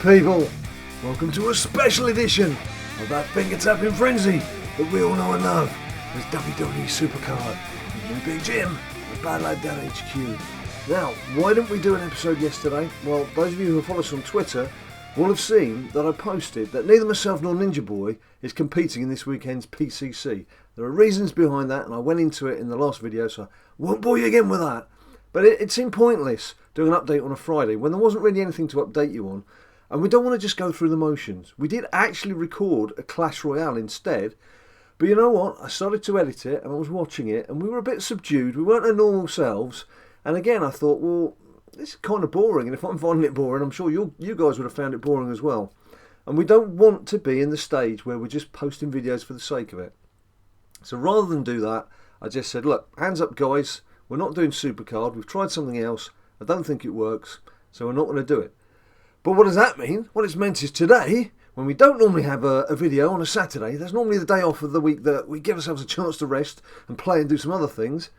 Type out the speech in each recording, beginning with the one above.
people, welcome to a special edition of that finger-tapping frenzy that we all know and love as WWE SuperCard with Big Jim at BadLadDad HQ. Now, why didn't we do an episode yesterday? Well, those of you who follow us on Twitter will have seen that I posted that neither myself nor Ninja Boy is competing in this weekend's PCC. There are reasons behind that, and I went into it in the last video, so I won't bore you again with that. But it seemed pointless doing an update on a Friday when there wasn't really anything to update you on. And we don't want to just go through the motions. We did actually record a Clash Royale instead. But you know what? I started to edit it and I was watching it and we were a bit subdued. We weren't our normal selves. And again, I thought, well, this is kind of boring. And if I'm finding it boring, I'm sure you guys would have found it boring as well. And we don't want to be in the stage where we're just posting videos for the sake of it. So rather than do that, I just said, look, hands up guys. We're not doing SuperCard. We've tried something else. I don't think it works. So we're not going to do it. But what does that mean? What it's meant is today, when we don't normally have a video on a Saturday, there's normally the day off of the week that we give ourselves a chance to rest and play and do some other things.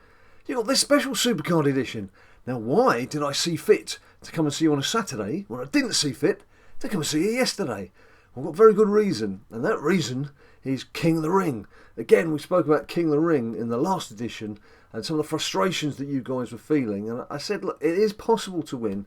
You've got this special SuperCard edition. Now, why did I see fit to come and see you on a Saturday when I didn't see fit to come and see you yesterday? Well, I've got a very good reason, and that reason is King of the Ring. Again, we spoke about King of the Ring in the last edition and some of the frustrations that you guys were feeling. And I said, look, it is possible to win.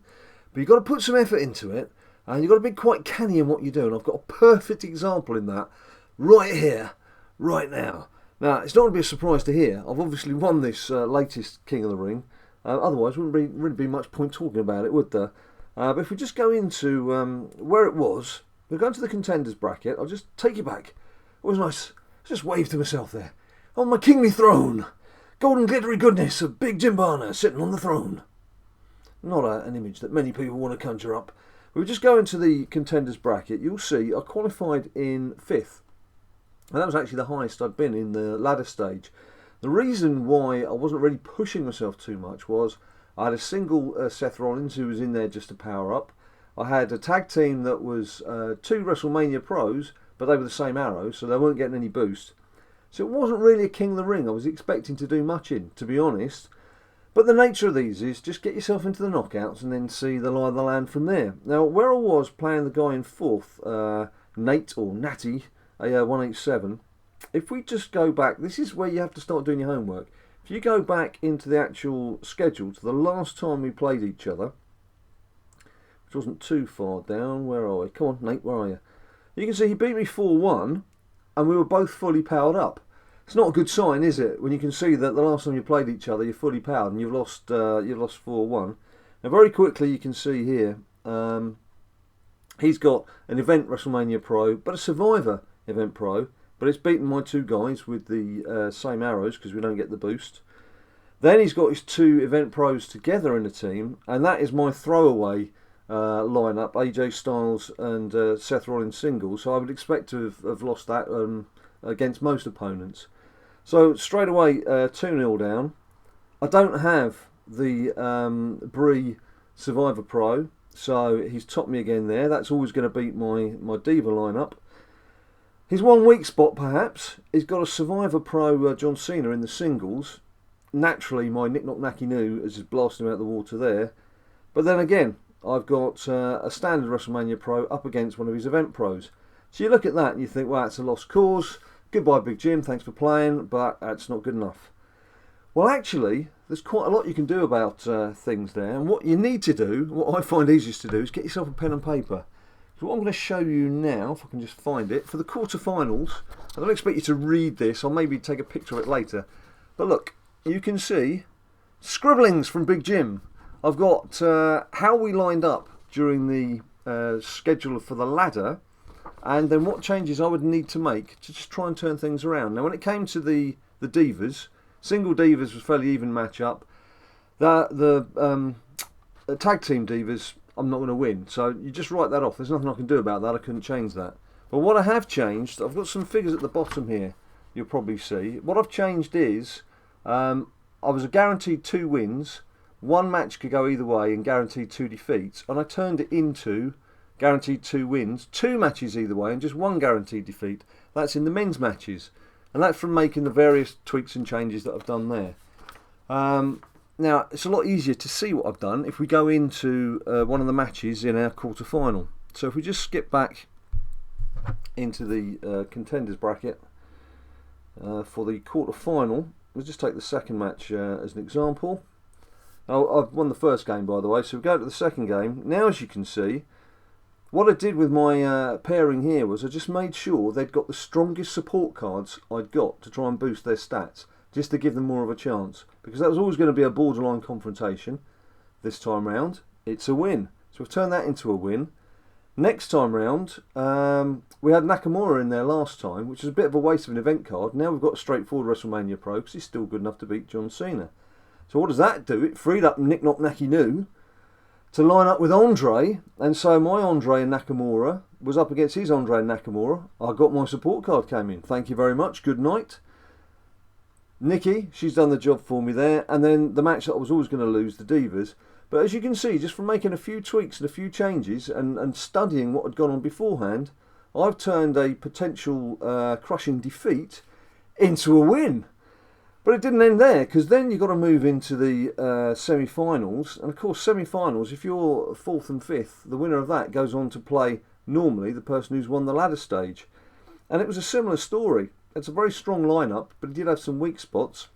But you've got to put some effort into it, and you've got to be quite canny in what you do. And I've got a perfect example in that right here, right now. Now, it's not going to be a surprise to hear. I've obviously won this latest King of the Ring. Otherwise, wouldn't really be much point talking about it, would there? But if we just go into where it was, we're going to the contenders bracket. I'll just take you back. It was nice. I just waved to myself there. On my kingly throne. Golden glittery goodness of Big Jim Barner sitting on the throne. Not an image that many people want to conjure up. We just go into the contenders bracket. You'll see I qualified in 5th. And that was actually the highest I'd been in the ladder stage. The reason why I wasn't really pushing myself too much was I had a single Seth Rollins who was in there just to power up. I had a tag team that was 2 WrestleMania pros, but they were the same arrows, so they weren't getting any boost. So it wasn't really a King of the Ring I was expecting to do much in, to be honest. But the nature of these is just get yourself into the knockouts and then see the lie of the land from there. Now, where I was playing the guy in 4th, Nate or Natty, a 187, if we just go back, this is where you have to start doing your homework. If you go back into the actual schedule to the last time we played each other, which wasn't too far down, where are we? Come on, Nate, where are you? You can see he beat me 4-1 and we were both fully powered up. It's not a good sign, is it? When you can see that the last time you played each other, you're fully powered and you've lost 4-1. Now, very quickly, you can see here, he's got an Event WrestleMania Pro, but a Survivor Event Pro. But it's beaten my 2 guys with the same arrows because we don't get the boost. Then he's got his 2 Event Pros together in the team, and that is my throwaway lineup: AJ Styles and Seth Rollins singles. So I would expect to have lost that against most opponents. So straight away, 2-0 down. I don't have the Brie Survivor Pro, so he's topped me again there. That's always going to beat my Diva lineup. His one weak spot, perhaps, he's got a Survivor Pro John Cena in the singles. Naturally, my Nick Knock Nacky Noo is just blasting him out of the water there. But then again, I've got a standard WrestleMania Pro up against one of his Event Pros. So you look at that and you think, well, it's a lost cause. Goodbye, Big Jim, thanks for playing, but that's not good enough. Well, actually, there's quite a lot you can do about things there. And what you need to do, what I find easiest to do, is get yourself a pen and paper. So what I'm going to show you now, if I can just find it, for the quarterfinals, I don't expect you to read this, I'll maybe take a picture of it later. But look, you can see scribblings from Big Jim. I've got how we lined up during the schedule for the ladder, and then what changes I would need to make to just try and turn things around. Now, when it came to the Divas, single Divas was fairly even match-up. The tag team Divas, I'm not going to win. So you just write that off. There's nothing I can do about that. I couldn't change that. But what I have changed, I've got some figures at the bottom here. You'll probably see. What I've changed is, I was a guaranteed 2 wins. 1 match could go either way and guaranteed 2 defeats. And I turned it into guaranteed 2 wins, 2 matches either way, and just 1 guaranteed defeat. That's in the men's matches. And that's from making the various tweaks and changes that I've done there. Now, it's a lot easier to see what I've done if we go into one of the matches in our quarterfinal. So if we just skip back into the contenders bracket for the quarter-final, we'll just take the second match as an example. I've won the first game, by the way, so we go to the second game. Now, as you can see, what I did with my pairing here was I just made sure they'd got the strongest support cards I'd got to try and boost their stats, just to give them more of a chance. Because that was always going to be a borderline confrontation. This time round, it's a win. So we've turned that into a win. Next time round, we had Nakamura in there last time, which is a bit of a waste of an event card. Now we've got a straightforward WrestleMania Pro, because he's still good enough to beat John Cena. So what does that do? It freed up Nick Knock Nacky Noo to line up with Andre, and so my Andre and Nakamura was up against his Andre and Nakamura. I got my support card came in. Thank you very much. Good night. Nikki, she's done the job for me there, and then the match that I was always going to lose, the Divas. But as you can see, just from making a few tweaks and a few changes and studying what had gone on beforehand, I've turned a potential crushing defeat into a win. But it didn't end there, because then you've got to move into the semi-finals. And of course, semi-finals, if you're 4th and 5th, the winner of that goes on to play, normally, the person who's won the ladder stage. And it was a similar story. It's a very strong lineup, but it did have some weak spots.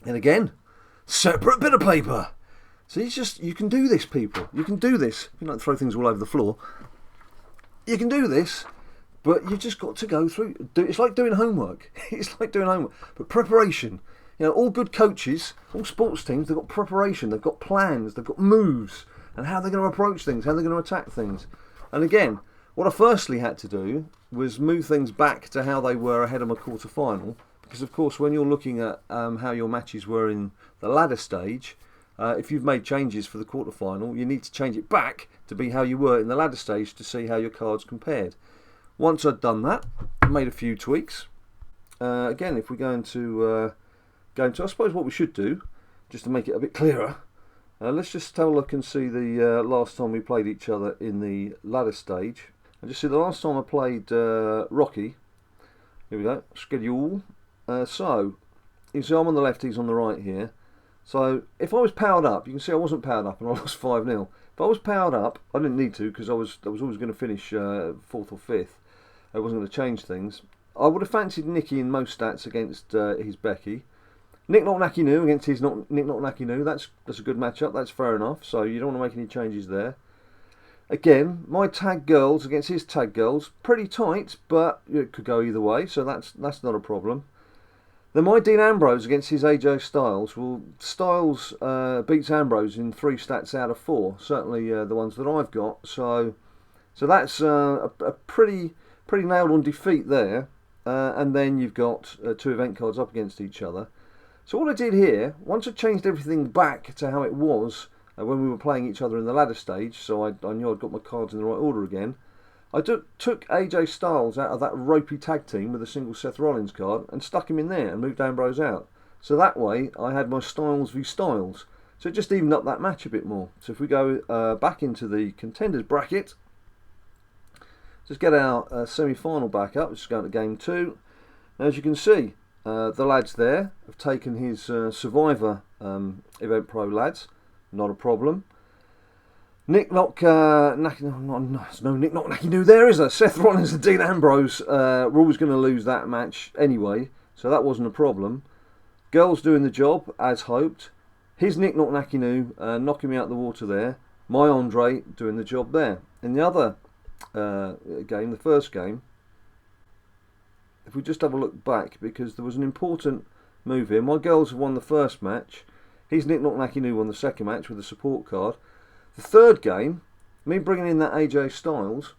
And again, separate bit of paper. So you can do this, people. You can do this. You don't throw things all over the floor. You can do this. But you've just got to go through. It's like doing homework. It's like doing homework. But preparation. You know, all good coaches, all sports teams, they've got preparation. They've got plans. They've got moves. And how they're going to approach things. How they're going to attack things. And again, what I firstly had to do was move things back to how they were ahead of my quarter-final. Because, of course, when you're looking at how your matches were in the ladder stage, if you've made changes for the quarter-final, you need to change it back to be how you were in the ladder stage to see how your cards compared. Once I'd done that, I made a few tweaks. Again, if we go into, I suppose what we should do, just to make it a bit clearer, let's just have a look and see the last time we played each other in the ladder stage. And just see the last time I played Rocky. Here we go, schedule. So, you see I'm on the left, he's on the right here. So, if I was powered up, you can see I wasn't powered up and I lost 5-0. If I was powered up, I didn't need to because I was always going to finish 4th or 5th. I wasn't going to change things. I would have fancied Nicky in most stats against his Becky. Nick Knock Nacky Noo against his Nick Knock Nacky Noo. That's a good matchup. That's fair enough. So you don't want to make any changes there. Again, my tag girls against his tag girls, pretty tight, but it could go either way. So that's not a problem. Then my Dean Ambrose against his AJ Styles. Well, Styles beats Ambrose in 3 stats out of 4. Certainly the ones that I've got. So that's a pretty nailed on defeat there. And then you've got 2 event cards up against each other. So what I did here, once I changed everything back to how it was when we were playing each other in the ladder stage, so I knew I'd got my cards in the right order again, I took AJ Styles out of that ropey tag team with a single Seth Rollins card and stuck him in there and moved Ambrose out. So that way I had my Styles v Styles. So it just evened up that match a bit more. So if we go back into the contenders bracket, just get our semi-final back up. Just go to game 2. As you can see, the lads there have taken his Survivor Event Pro lads. Not a problem. Nick Knock Nacky, there's no Nick Knock Nacky Noo there, is there? Seth Rollins and Dean Ambrose were always going to lose that match anyway, so that wasn't a problem. Girls doing the job as hoped. His Nick Knock Nacky Noo knocking me out the water there. My Andre doing the job there. In the other game, the first game, if we just have a look back, because there was an important move here. My girls have won the first match. His Nick Knock Nacky Noo won the second match with a support card. The third game, me bringing in that AJ Styles,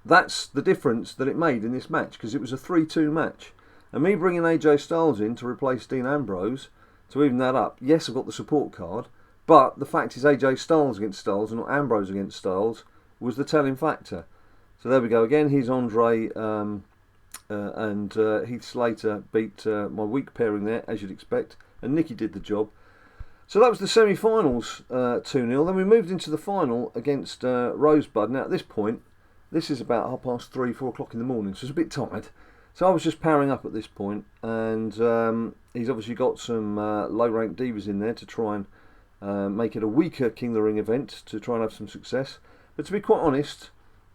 that's the difference that it made in this match, because it was a 3-2 match. And me bringing AJ Styles in to replace Dean Ambrose, to even that up, yes, I've got the support card, but the fact is AJ Styles against Styles and not Ambrose against Styles was the telling factor. So there we go again. He's Andre and Heath Slater beat my weak pairing there, as you'd expect, and Nikki did the job. So that was the semi-finals 2-0. Then we moved into the final against Rosebud. Now at this point, this is about 3:30, 4 o'clock in the morning, so it's a bit tired. So I was just powering up at this point, and he's obviously got some low-ranked divas in there to try and make it a weaker King of the Ring event to try and have some success. But to be quite honest,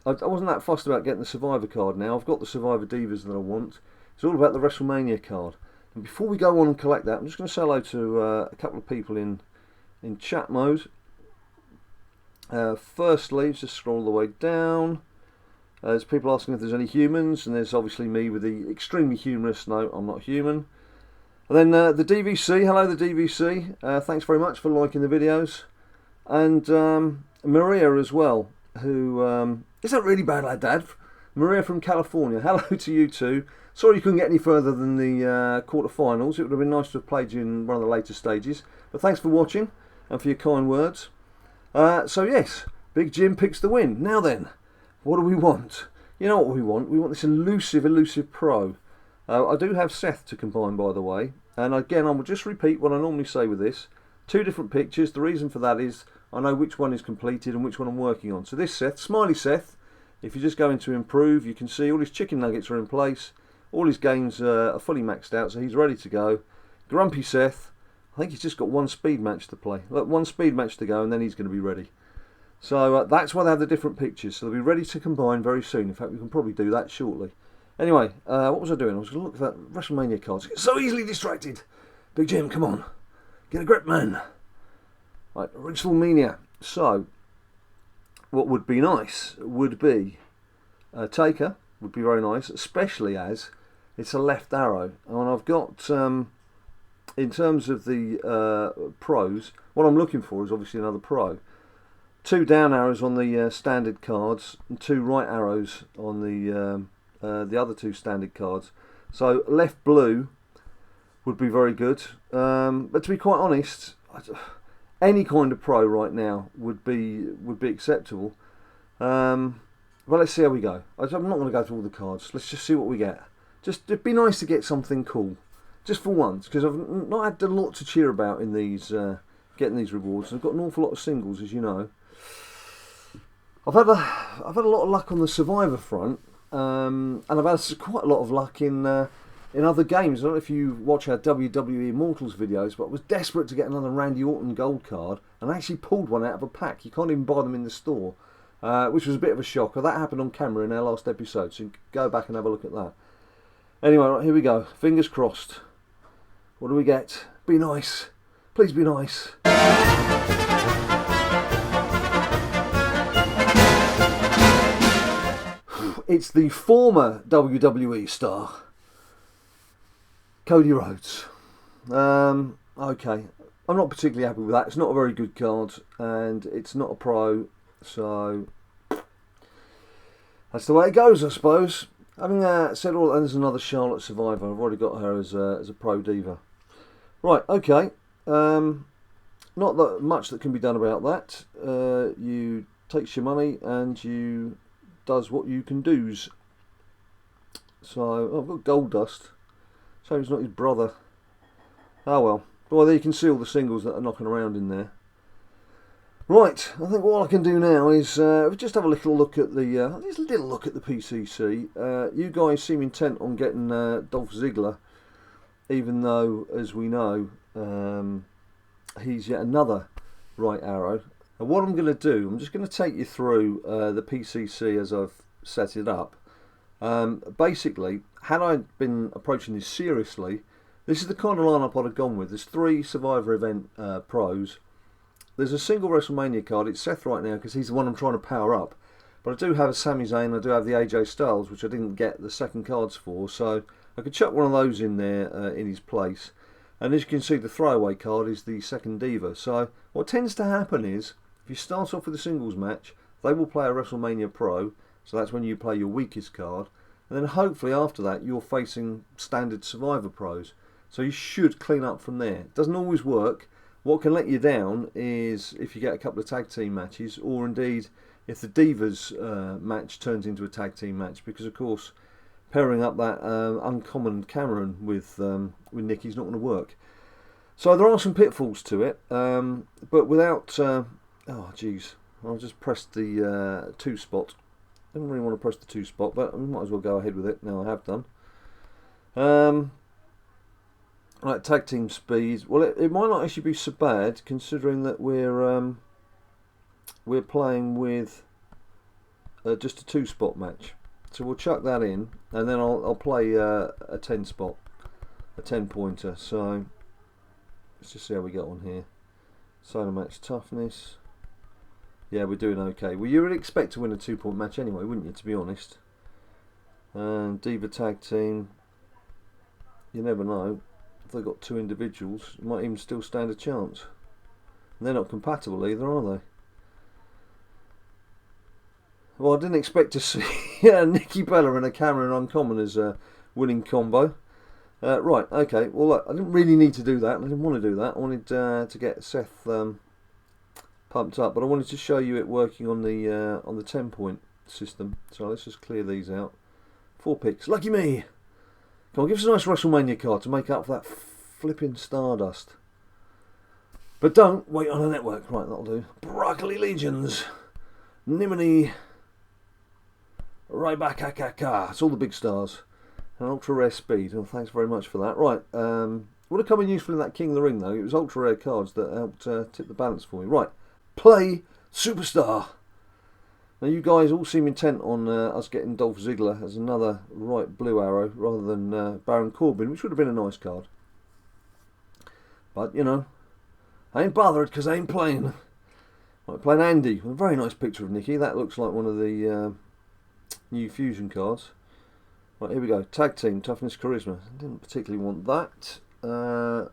I wasn't that fussed about getting the Survivor card now. I've got the Survivor Divas that I want. It's all about the WrestleMania card. And before we go on and collect that, I'm just going to say hello to a couple of people in chat mode. Firstly, just scroll the way down. There's people asking if there's any humans, and there's obviously me with the extremely humorous, no, I'm not human. And then the DVC, hello the DVC, thanks very much for liking the videos. And Maria as well, who, is that really BadLadDad? Maria from California, hello to you too. Sorry you couldn't get any further than the quarterfinals. It would have been nice to have played you in one of the later stages. But thanks for watching and for your kind words. So yes, Big Jim picks the win. Now then, what do we want? You know what we want? We want this elusive pro. I do have Seth to combine, by the way. And again, I will just repeat what I normally say with this. 2 different pictures. The reason for that is I know which one is completed and which one I'm working on. So this Seth, Smiley Seth, if you just go into improve, you can see all his chicken nuggets are in place. All his games are fully maxed out, so he's ready to go. Grumpy Seth, I think he's just got 1 speed match to play. Look, 1 speed match to go, and then he's going to be ready. So that's why they have the different pictures. So they'll be ready to combine very soon. In fact, we can probably do that shortly. Anyway, what was I doing? I was going to look at that WrestleMania cards. So easily distracted. Big Jim, come on. Get a grip, man. Right, WrestleMania. So, what would be nice would be Taker. Would be very nice, especially as it's a left arrow. And I've got, in terms of the pros, what I'm looking for is obviously another pro. 2 down arrows on the standard cards, and 2 right arrows on the other 2 standard cards. So left blue would be very good. But to be quite honest, any kind of pro right now would be acceptable. Well, let's see how we go. I'm not going to go through all the cards. Let's just see what we get. It'd be nice to get something cool, just for once, because I've not had a lot to cheer about in these getting these rewards. I've got an awful lot of singles, as you know. I've had a lot of luck on the Survivor front, and I've had quite a lot of luck in other games. I don't know if you watch our WWE Immortals videos, but I was desperate to get another Randy Orton gold card, and I actually pulled one out of a pack. You can't even buy them in the store. Which was a bit of a shocker. That happened on camera in our last episode, so go back and have a look at that. Anyway, right, here we go. Fingers crossed. What do we get? Be nice. Please be nice. It's the former WWE star, Cody Rhodes. Okay. I'm not particularly happy with that. It's not a very good card, and it's not a pro, so that's the way it goes, I suppose. Having said all that, there's another Charlotte Survivor. I've already got her as a pro diva. Right, okay. Not that much that can be done about that. You takes your money and you does what you can do's. So I've got Gold Dust. So he's not his brother. Oh well. Well, there you can see all the singles that are knocking around in there. Right, I think what I can do now is just have a little look at the PCC. You guys seem intent on getting Dolph Ziggler, even though, as we know, he's yet another right arrow. And what I'm going to do, I'm just going to take you through the PCC as I've set it up. Basically, had I been approaching this seriously, this is the kind of lineup I'd have gone with. There's 3 Survivor event pros. There's a single WrestleMania card. It's Seth right now because he's the one I'm trying to power up. But I do have a Sami Zayn. I do have the AJ Styles, which I didn't get the second cards for. So I could chuck one of those in there in his place. And as you can see, the throwaway card is the second diva. So what tends to happen is, if you start off with a singles match, they will play a WrestleMania Pro. So that's when you play your weakest card. And then hopefully after that, you're facing standard Survivor Pros. So you should clean up from there. It doesn't always work. What can let you down is if you get a couple of tag team matches, or indeed if the Divas match turns into a tag team match, because of course pairing up that uncommon Cameron with Nikki's not going to work. So there are some pitfalls to it, but without oh geez, I'll just press the 2 spot. I don't really want to press the 2 spot, but I might as well go ahead with it now. I have done. Right, tag team speed. Well, it might not actually be so bad, considering that we're playing with just a 2-spot match. So we'll chuck that in, and then I'll play a 10 spot, a 10-pointer. So let's just see how we get on here. Solo match toughness. Yeah, we're doing okay. Well, you would expect to win a 2-point match anyway, wouldn't you, to be honest? And Diva Tag Team, you never know. If they've got 2 individuals, you might even still stand a chance. And they're not compatible either, are they? Well, I didn't expect to see Nikki Bella and a Cameron Uncommon as a winning combo. Right, okay. Well, look, I didn't really need to do that. I didn't want to do that. I wanted to get Seth pumped up, but I wanted to show you it working on the 10-point system. So let's just clear these out. 4 picks. Lucky me. Come on, give us a nice WrestleMania card to make up for that flipping Stardust. But don't wait on a network. Right, that'll do. Broccoli Legions. Nimini. Ryback Akaka. It's all the big stars. And Ultra Rare Speed. Oh, thanks very much for that. Right, would have come in useful in that King of the Ring, though. It was Ultra Rare cards that helped tip the balance for me. Right, play Superstar. Now, you guys all seem intent on us getting Dolph Ziggler as another right blue arrow rather than Baron Corbin, which would have been a nice card. But, you know, I ain't bothered because I ain't playing. Right, playing Andy. A very nice picture of Nikki. That looks like one of the new Fusion cards. Right, here we go. Tag Team, Toughness, Charisma. I didn't particularly want that. On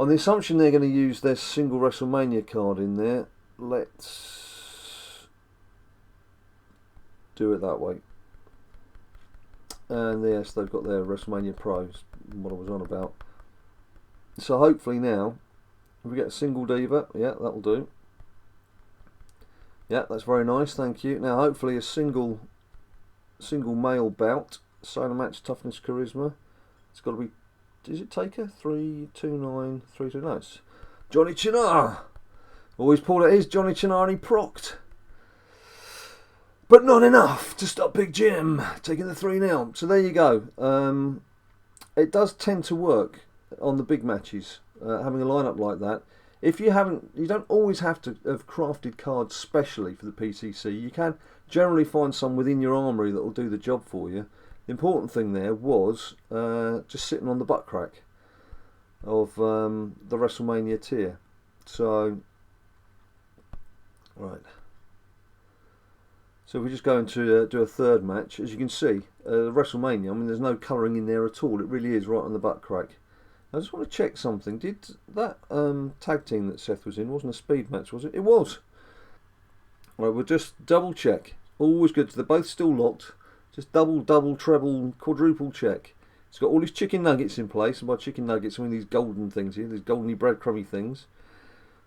the assumption they're going to use their single WrestleMania card in there, let's do it that way. And yes, they've got their WrestleMania Pros, what I was on about. So hopefully now, if we get a single diva, yeah, that'll do. Yeah, that's very nice, thank you. Now hopefully a single male bout, solo match, toughness, charisma. It's got to be, is it Taker? 329, 329. No, it's Johnny Chinar. Always pulled it is Johnny Chinar and he procced. But not enough to stop Big Jim taking the 3-0. So there you go. It does tend to work on the big matches, having a lineup like that. If you haven't, you don't always have to have crafted cards specially for the PCC. You can generally find some within your armoury that will do the job for you. The important thing there was just sitting on the butt crack of the WrestleMania tier. So, right. So if we just go into do a third match, as you can see, WrestleMania, I mean, there's no colouring in there at all. It really is right on the butt crack. I just want to check something. Did that tag team that Seth was in, wasn't a speed match, was it? It was. Right, we'll just double check. Always good. They're both still locked. Just double, treble, quadruple check. It's got all his chicken nuggets in place. And by chicken nuggets, I mean these golden things here. These goldeny breadcrumby things.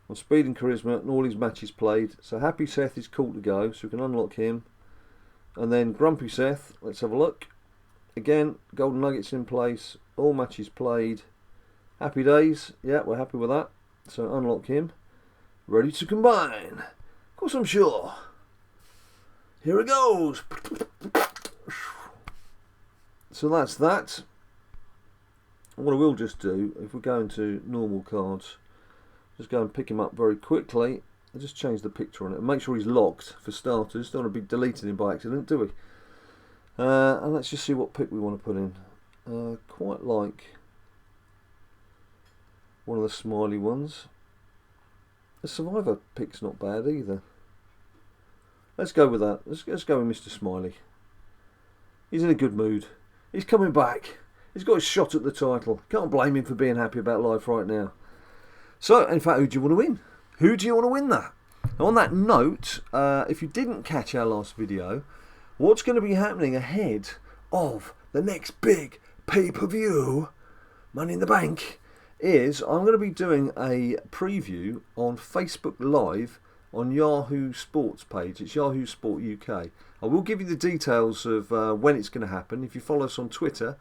On speed and charisma and all his matches played. So Happy Seth is cool to go. So we can unlock him. And then Grumpy Seth. Let's have a look. Again, golden nuggets in place. All matches played. Happy days. Yeah, we're happy with that. So unlock him. Ready to combine. Of course I'm sure. Here it goes. So that's that. What I will just do, if we go into normal cards, just go and pick him up very quickly. I'll just change the picture on it and make sure he's locked for starters. Don't want to be deleting him by accident, do we? And let's just see what pick we want to put in. Quite like one of the smiley ones. The Survivor pick's not bad either. Let's go with that. Let's go with Mr. Smiley. He's in a good mood. He's coming back. He's got a shot at the title. Can't blame him for being happy about life right now. So, in fact, who do you want to win? Who do you want to win that? Now, on that note, if you didn't catch our last video, what's going to be happening ahead of the next big pay-per-view, Money in the Bank, is I'm going to be doing a preview on Facebook Live on Yahoo Sports page. It's Yahoo Sport UK. I will give you the details of when it's going to happen. If you follow us on Twitter,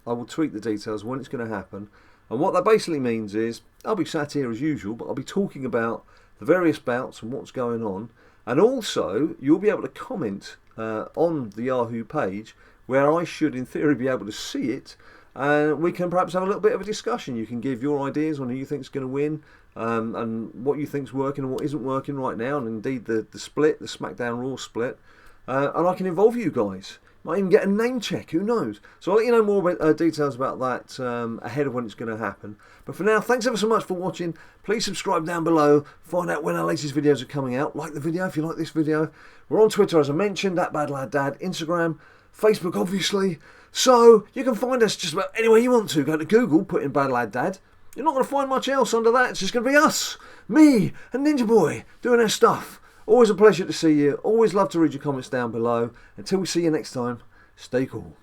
I will tweet the details when it's going to happen. And what that basically means is I'll be sat here as usual, but I'll be talking about the various bouts and what's going on. And also, you'll be able to comment on the Yahoo page where I should, in theory, be able to see it. And we can perhaps have a little bit of a discussion. You can give your ideas on who you think is going to win, and what you think's working and what isn't working right now, and indeed the split, the SmackDown Raw split. and I can involve you guys. Might even get a name check, who knows? So I'll let you know more details about that ahead of when it's going to happen. But for now, thanks ever so much for watching. Please subscribe down below. Find out when our latest videos are coming out. Like the video if you like this video. We're on Twitter, as I mentioned, at BadLadDad. Instagram, Facebook, obviously. So you can find us just about anywhere you want to. Go to Google, put in BadLadDad. You're not going to find much else under that. It's just going to be us, me, and Ninja Boy doing our stuff. Always a pleasure to see you. Always love to read your comments down below. Until we see you next time, stay cool.